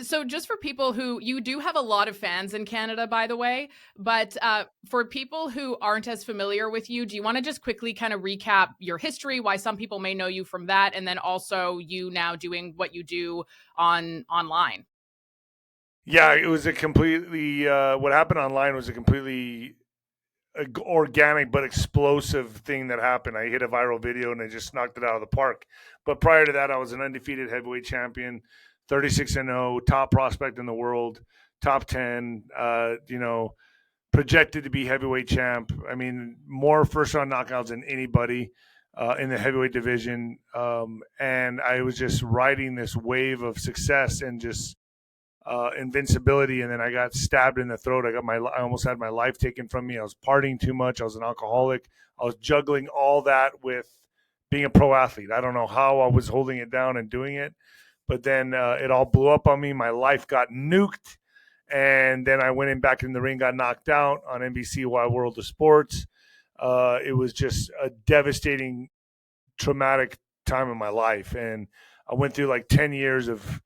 So just for people who, you do have a lot of fans in Canada, by the way, but for people who aren't as familiar with you, do you want to just quickly kind of recap your history, why some people may know you from that, and then also you now doing what you do online? Yeah, it was a completely, what happened online was a completely organic but explosive thing that happened. I hit a viral video and I just knocked it out of the park. But prior to that, I was an undefeated heavyweight champion, 36-0, top prospect in the world, top 10, projected to be heavyweight champ. I mean, more first round knockouts than anybody in the heavyweight division. And I was just riding this wave of success and just invincibility, and then I got stabbed in the throat. I almost had my life taken from me. I was partying too much. I was an alcoholic. I was juggling all that with being a pro athlete. I don't know how I was holding it down and doing it, but then it all blew up on me. My life got nuked, and then I went in back in the ring, got knocked out on NBC Wild World of Sports. It was just a devastating, traumatic time in my life, and I went through like 10 years of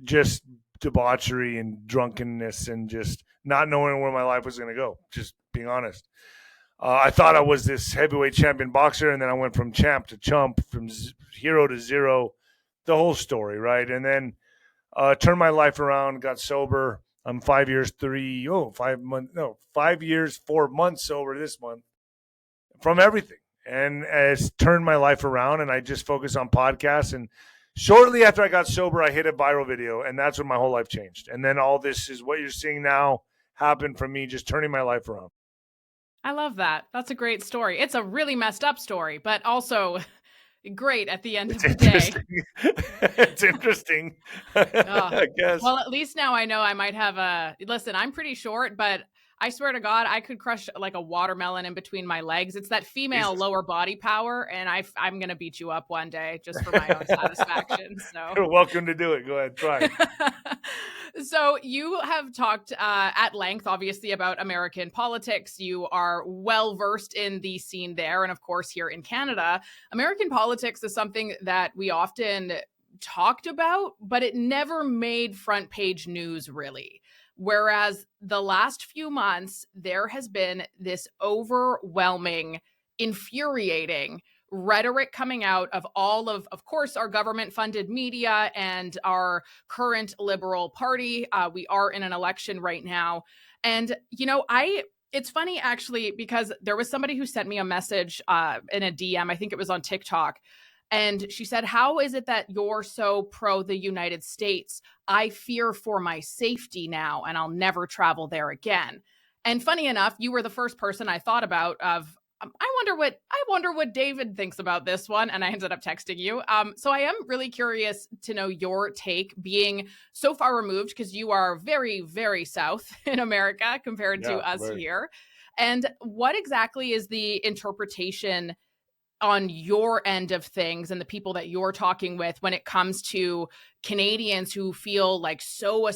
just debauchery and drunkenness and just not knowing where my life was going to go, just being honest. I thought I was this heavyweight champion boxer, and then I went from champ to chump, from hero to zero, the whole story, right? And then turned my life around, got sober. I'm 5 years, 4 months sober this month from everything. And it's turned my life around, and I just focus on podcasts. And shortly after I got sober, I hit a viral video, and that's when my whole life changed. And then all this is what you're seeing now happen from me just turning my life around. I love that. That's a great story. It's a really messed up story, but also great at the end of the day. It's interesting. I guess. Well, at least now I know I might have listen, I'm pretty short, but I swear to God, I could crush like a watermelon in between my legs. It's that female Jesus. lower body power, and I'm going to beat you up one day just for my own satisfaction. So You're welcome to do it. Go ahead, try. So you have talked at length, obviously, about American politics. You are well versed in the scene there. And of course, here in Canada, American politics is something that we often talked about, but it never made front page news really. Whereas the last few months, there has been this overwhelming, infuriating rhetoric coming out of all of course, our government funded media and our current Liberal Party. We are in an election right now. And, it's funny actually, because there was somebody who sent me a message in a DM, I think it was on TikTok. And she said, how is it that you're so pro the United States? I fear for my safety now, and I'll never travel there again. And funny enough, you were the first person I thought about of, I wonder what David thinks about this one, and I ended up texting you. So I am really curious to know your take, being so far removed, because you are very, very south in America compared to us right. here. And what exactly is the interpretation on your end of things and the people that you're talking with when it comes to Canadians who feel like so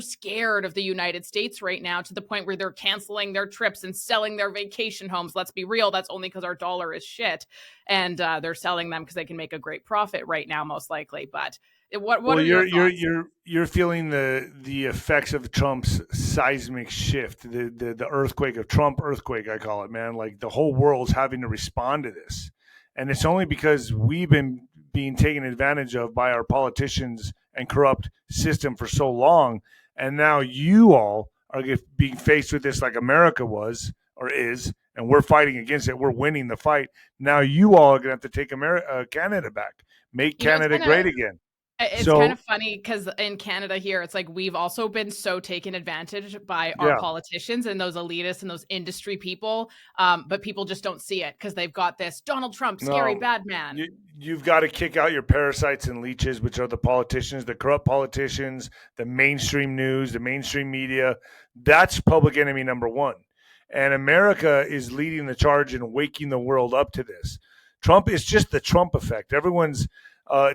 scared of the United States right now, to the point where they're canceling their trips and selling their vacation homes? Let's be real, that's only because our dollar is shit, and they're selling them because they can make a great profit right now, most likely. But what are your thoughts? You're feeling the effects of Trump's seismic shift, the earthquake of Trump earthquake, I call it, man. Like the whole world's having to respond to this. And it's only because we've been being taken advantage of by our politicians and corrupt system for so long. And now you all are being faced with this like America was or is, and we're fighting against it. We're winning the fight. Now you all are going to have to take Canada back, make Canada great again. It's kind of funny because in Canada here, it's like we've also been so taken advantage by our politicians and those elitists and those industry people. But people just don't see it because they've got this Donald Trump, scary bad man. You've got to kick out your parasites and leeches, which are the politicians, the corrupt politicians, the mainstream news, the mainstream media. That's public enemy number one. And America is leading the charge and waking the world up to this. Trump is just the Trump effect. Everyone's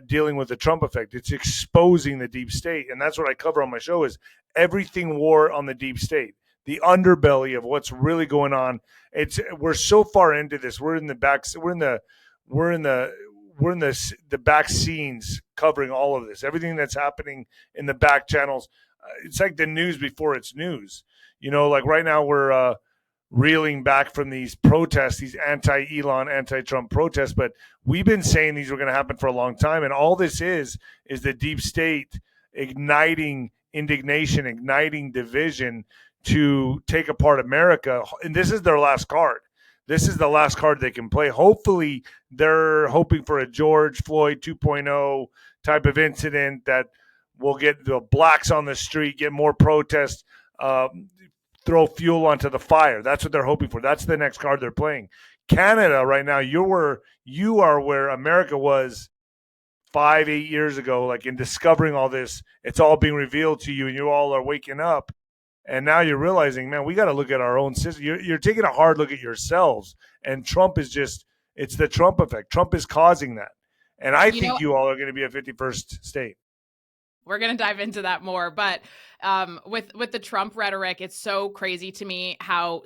dealing with the Trump effect. It's exposing the deep state. And that's what I cover on my show, is everything war on the deep state, the underbelly of what's really going on. We're so far into this. We're in the back scenes covering all of this, everything that's happening in the back channels. It's like the news before it's news. Like right now we're reeling back from these protests, these anti-Elon, anti-Trump protests, but we've been saying these were going to happen for a long time. And all this is the deep state igniting indignation, igniting division to take apart America. And this is their last card. This is the last card they can play. Hopefully, they're hoping for a George Floyd 2.0 type of incident that will get the blacks on the street, get more protests, throw fuel onto the fire. That's what they're hoping for. That's the next card they're playing. Canada right now, you are where America was 5-8 years ago, like in discovering all this. It's all being revealed to you, and you all are waking up. And now you're realizing, man, we got to look at our own system. You're taking a hard look at yourselves. And Trump is it's the Trump effect. Trump is causing that. And I think you all are going to be a 51st state. We're going to dive into that more. But with the Trump rhetoric, it's so crazy to me how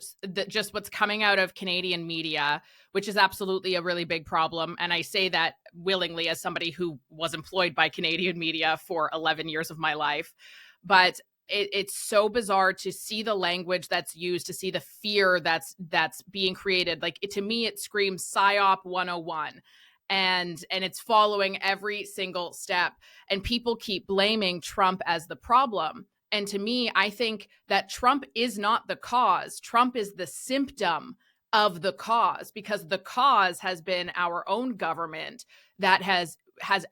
just what's coming out of Canadian media, which is absolutely a really big problem. And I say that willingly as somebody who was employed by Canadian media for 11 years of my life. But it's so bizarre to see the language that's used, to see the fear that's being created. Like to me, it screams PSYOP 101. And it's following every single step. And people keep blaming Trump as the problem. And to me, I think that Trump is not the cause. Trump is the symptom of the cause, because the cause has been our own government that has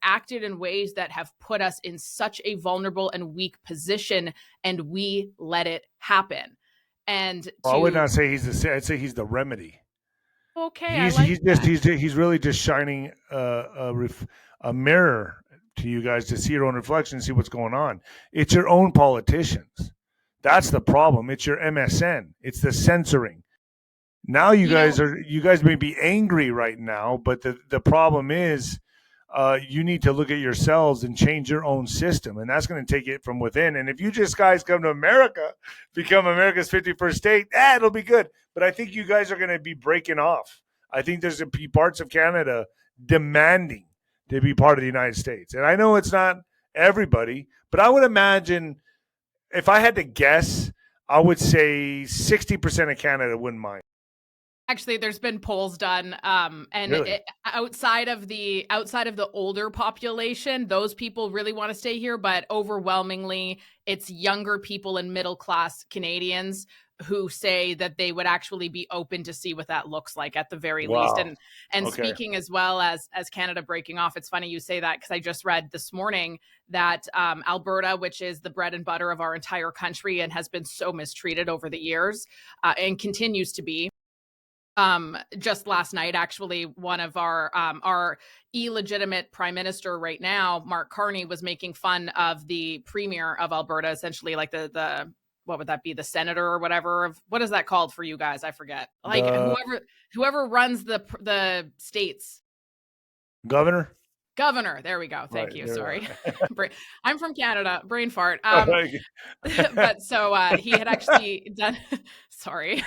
acted in ways that have put us in such a vulnerable and weak position, and we let it happen. And I would not say I'd say he's the remedy. Okay, he's really just shining a mirror to you guys to see your own reflection and see what's going on. It's your own politicians. That's the problem. It's your MSN. It's the censoring. Now you guys may be angry right now, but the problem is you need to look at yourselves and change your own system, and that's going to take it from within. And if you just guys come to America, become America's 51st state, it'll be good. But I think you guys are going to be breaking off. I think there's going to be parts of Canada demanding to be part of the United States. And I know it's not everybody, but I would imagine, if I had to guess, I would say 60% of Canada wouldn't mind. Actually, there's been polls done, and Really? outside of the older population, those people really want to stay here. But overwhelmingly, it's younger people and middle class Canadians who say that they would actually be open to see what that looks like at the very least. And Okay. Speaking as well as Canada breaking off, it's funny you say that, because I just read this morning that Alberta, which is the bread and butter of our entire country and has been so mistreated over the years and continues to be. Just last night, actually, one of our illegitimate prime minister right now, Mark Carney, was making fun of the premier of Alberta, essentially like the what would that be, the senator or whatever? What is that called for you guys? I forget. Like whoever runs the states. Governor. There we go. Thank you. Sorry. I'm from Canada. Brain fart. But so he had actually done. Sorry.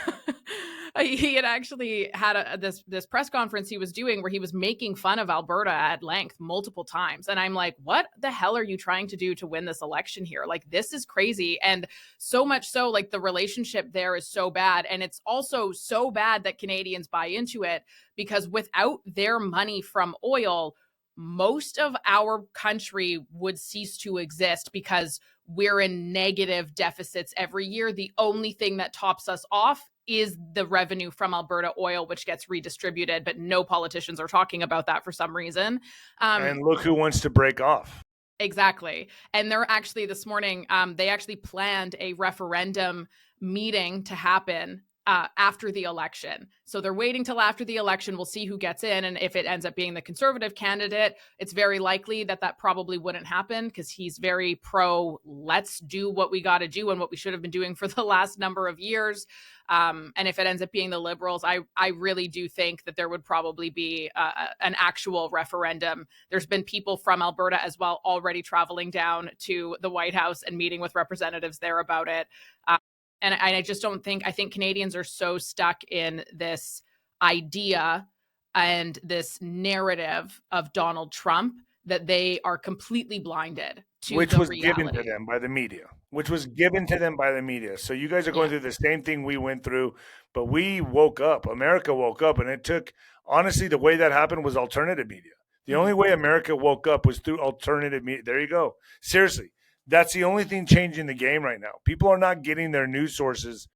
He had actually had this press conference he was doing where he was making fun of Alberta at length multiple times. And I'm like, what the hell are you trying to do to win this election here? Like, this is crazy. And so much so, like, the relationship there is so bad. And it's also so bad that Canadians buy into it, because without their money from oil, most of our country would cease to exist, because we're in negative deficits every year. The only thing that tops us off is the revenue from Alberta oil, which gets redistributed, but no politicians are talking about that for some reason. And look who wants to break off. Exactly. And they're actually this morning, they actually planned a referendum meeting to happen after the election. So they're waiting till after the election. We'll see who gets in. And if it ends up being the Conservative candidate, it's very likely that probably wouldn't happen, because he's very pro, let's do what we got to do and what we should have been doing for the last number of years. And if it ends up being the Liberals, I really do think that there would probably be an actual referendum. There's been people from Alberta as well already traveling down to the White House and meeting with representatives there about it. And I just don't think, I think Canadians are so stuck in this idea and this narrative of Donald Trump that they are completely blinded to Which the was given to reality. them by the media. Which was given to them by the media. So you guys are going Yeah. through the same thing we went through, but we woke up. America woke up, and it took, honestly, the way that happened was alternative media. The only Mhm. way America woke up was through alternative media. There you go. Seriously, that's the only thing changing the game right now. People are not getting their news sources,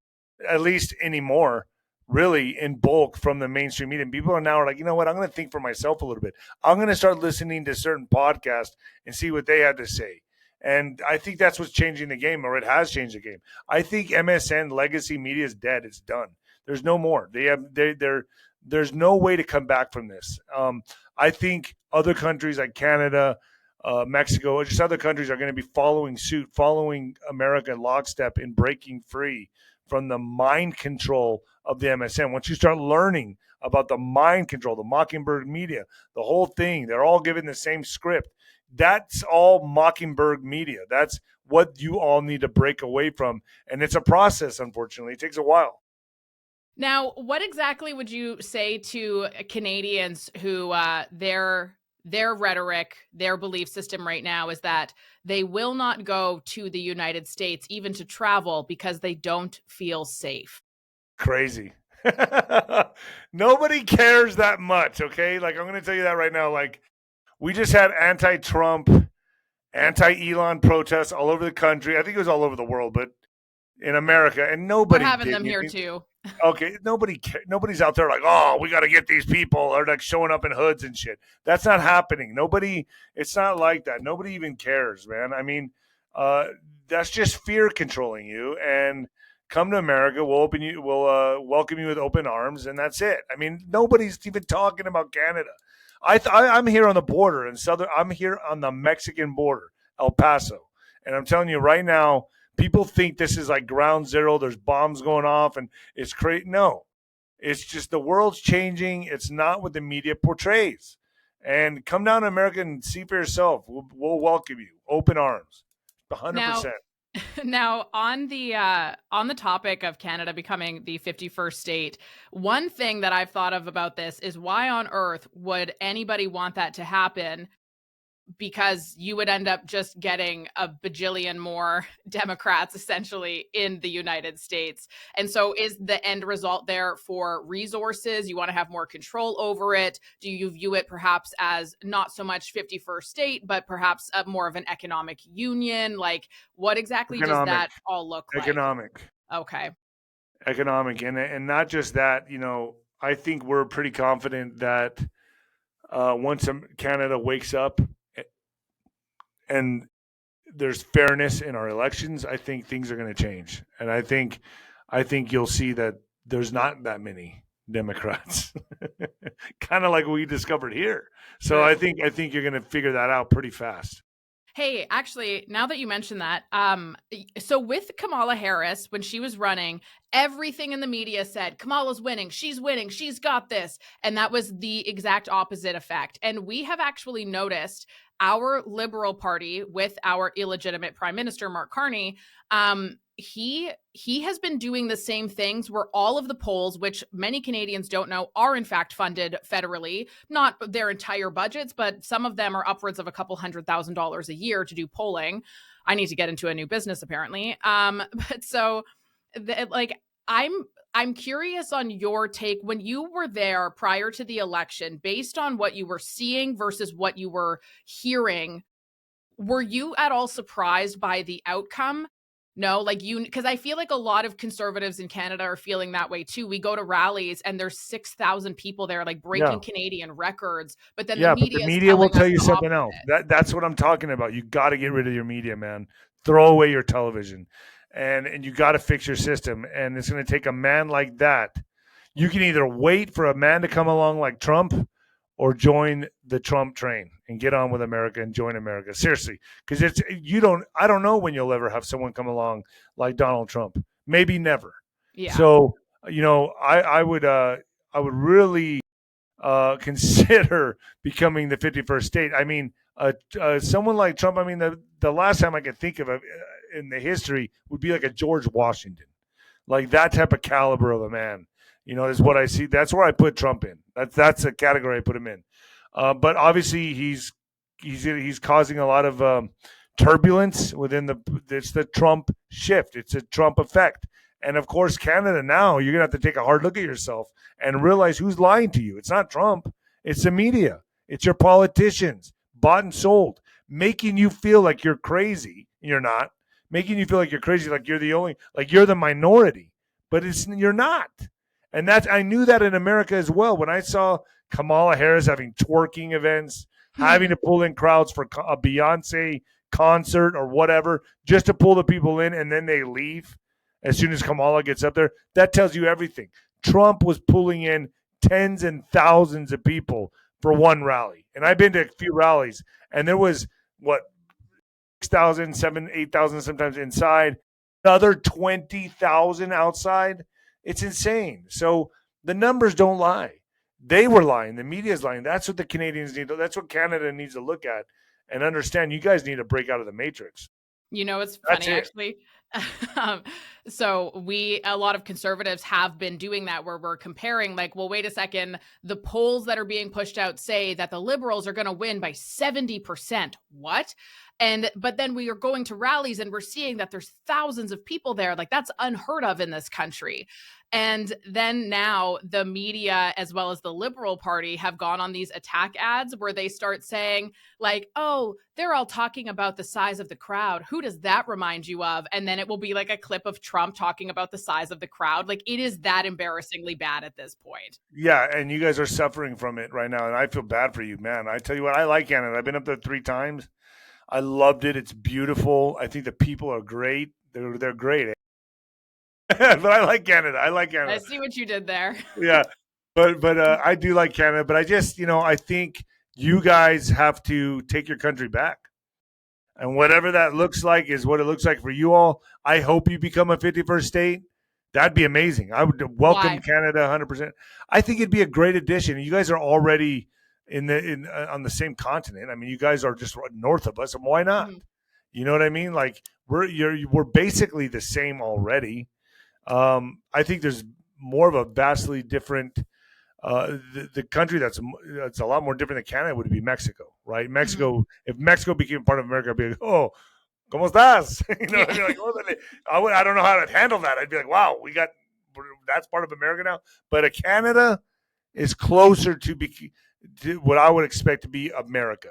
at least anymore, really in bulk from the mainstream media. And people are now like, you know what? I'm going to think for myself a little bit. I'm going to start listening to certain podcasts and see what they had to say. And I think that's what's changing the game, or it has changed the game. I think MSN legacy media is dead. It's done. There's no more. There's no way to come back from this. I think other countries like Canada, Mexico, or just other countries are going to be following suit, following America in lockstep in breaking free from the mind control of the MSN. Once you start learning about the mind control, the Mockingbird media, the whole thing, they're all given the same script. That's all Mockingbird media. That's what you all need to break away from. And it's a process, unfortunately. It takes a while. Now, what exactly would you say to Canadians who their rhetoric, their belief system right now is that they will not go to the United States even to travel because they don't feel safe? Crazy. Nobody cares that much, okay? Like, I'm going to tell you that right now. Like, we just had anti-Trump, anti-Elon protests all over the country. I think it was all over the world, but in America, and We're nobody having did them here anything. too. Okay, nobody's out there like, oh, we got to get these people, or like showing up in hoods and shit. That's not happening. Nobody. It's not like that. Nobody even cares, man. I mean, uh, that's just fear controlling you. And come to America, we'll welcome you with open arms, and that's it. I mean, nobody's even talking about Canada. I'm here on the border in southern. I'm here on the Mexican border, El Paso, and I'm telling you right now, people think this is like ground zero. There's bombs going off, and it's crazy. No, it's just the world's changing. It's not what the media portrays. And come down to America and see for yourself. We'll welcome you, open arms, Now, 100%. now on the topic of Canada becoming the 51st state, one thing that I've thought of about this is why on earth would anybody want that to happen? Because you would end up just getting a bajillion more Democrats essentially in the United States. And so is the end result there for resources? You want to have more control over it? Do you view it perhaps as not so much 51st state, but perhaps more of an economic union? Like, what exactly does Economic, that all look like? economic, Okay. economic, and not just that. I think we're pretty confident that once Canada wakes up and there's fairness in our elections, I think things are going to change, and I think you'll see that there's not that many Democrats, kind of like we discovered here. So I True. think you're going to figure that out pretty fast. Hey, actually, now that you mention that, so with Kamala Harris, when she was running, everything in the media said, Kamala's winning, she's got this. And that was the exact opposite effect. And we have actually noticed our Liberal Party with our illegitimate Prime Minister, Mark Carney, he has been doing the same things where all of the polls, which many Canadians don't know, are in fact funded federally, not their entire budgets, but some of them are upwards of a couple $100,000 a year to do polling. I need to get into a new business apparently. But so like I'm curious on your take when you were there prior to the election, based on what you were seeing versus what you were hearing. Were you at all surprised by the outcome? No, like you, because I feel like a lot of conservatives in Canada are feeling that way too. We go to rallies and there's 6,000 people there, like Yeah, breaking Canadian records, but then the yeah, but the media is media will telling tell us you the something else. opposite. That's what I'm talking about. You got to get rid of your media, man. Throw away your television, and you got to fix your system. And it's going to take a man like that. You can either wait for a man to come along like Trump, or join the Trump train and get on with America and join America. Seriously, because it's you don't. I don't know when you'll ever have someone come along like Donald Trump. Maybe never. Yeah. So I would really consider becoming the 51st state. I mean, someone like Trump. I mean, the last time I could think of in the history would be like a George Washington, like that type of caliber of a man. Is what I see. That's where I put Trump in. That's the category I put him in. But obviously, he's he's causing a lot of turbulence within the. It's the Trump shift. It's a Trump effect. And of course, Canada now, you're gonna have to take a hard look at yourself and realize who's lying to you. It's not Trump. It's the media. It's your politicians, bought and sold, making you feel like you're crazy. You're not. Making you feel like you're crazy, like you're the only, like you're the minority. But you're not. And that's I knew that in America as well. When I saw Kamala Harris having twerking events, having to pull in crowds for a Beyonce concert or whatever, just to pull the people in, and then they leave as soon as Kamala gets up there. That tells you everything. Trump was pulling in tens and thousands of people for one rally. And I've been to a few rallies, and there was, what, 6,000, 7,000, 8,000 sometimes inside, another 20,000 outside. It's insane. So the numbers don't lie. They were lying. The media is lying. That's what the Canadians need. That's what Canada needs to look at and understand. You guys need to break out of the matrix. You know, it's That's funny it. actually. So a lot of conservatives have been doing that where we're comparing like, well, wait a second, the polls that are being pushed out say that the Liberals are going to win by 70%. What? But then we are going to rallies and we're seeing that there's thousands of people there. Like that's unheard of in this country. And then now the media, as well as the Liberal Party, have gone on these attack ads where they start saying, like, oh, they're all talking about the size of the crowd. Who does that remind you of? And then it will be like a clip of Trump talking about the size of the crowd. Like it is that embarrassingly bad at this point. Yeah, and you guys are suffering from it right now, and I feel bad for you, man. I tell you what, I like Canada. I've been up there 3 times. I loved it. It's beautiful. I think the people are great. They're great. But I like Canada. I like Canada. I see what you did there. Yeah, but I do like Canada. But I just I think you guys have to take your country back, and whatever that looks like is what it looks like for you all. I hope you become a 51st state. That'd be amazing. I would welcome Why? Canada 100%. I think it'd be a great addition. You guys are already in on the same continent. I mean, you guys are just north of us, and why not? Mhm. You know what I mean? Like we're basically the same already. I think there's more of a vastly different. The country that's a lot more different than Canada would be Mexico, right? Mhm. Mexico, if Mexico became part of America, I'd be like, oh, ¿cómo estás? I'd be Yeah. like, I don't know how to handle that. I'd be like, wow, that's part of America now. But Canada is closer to what I would expect to be America.